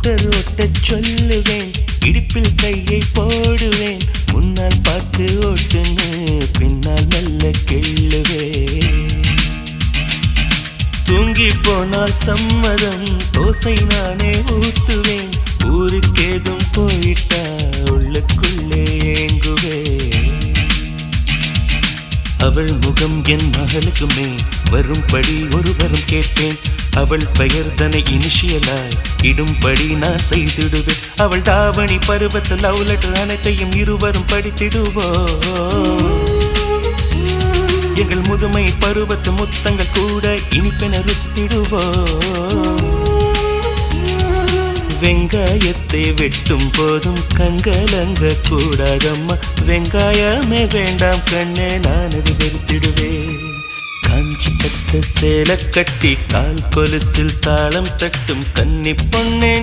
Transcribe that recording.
Scooter ஓட்டச் சொல்லுவேன், இடுப்பில் கையை போடுவேன், முன்னால் பார்த்து ஓட்டுன்னு பின்னால் மெல்ல கிள்ளுவேன். தூங்கி போனால் சம்மதம், தோசை நானே ஊத்துவேன், ஊருக்கேதும் போயிட்டா உள்ளுக்குள்ளே ஏங்குவேன். அவள் முகம் என் மகளுக்குமே வரும்படி ஒரு வரம் கேட்பேன், அவள் பெயர் தன்னை இனிஷியலாய் இடும்படி நான் செய்திடுவேன். அவள் தாவணி பருவத்து லவ் லெட்டர் அனைத்தையும் இருவரும் படித்திடுவோம். எங்கள் முதுமை பருவத்து முத்தங்கள் கூட இனிப்பென ருசித்திடுவோம். வெங்காயத்தை வெட்டும் போதும் கண்கலங்க கூடாதம்மா, வெங்காயமே வேண்டாம் கண்ணே நான் அது வெறுத்திடுவேன். காஞ்சி பட்ட சேலை கட்டி கால் கொலுசில் தாளம் தட்டும் கன்னி பொன்னே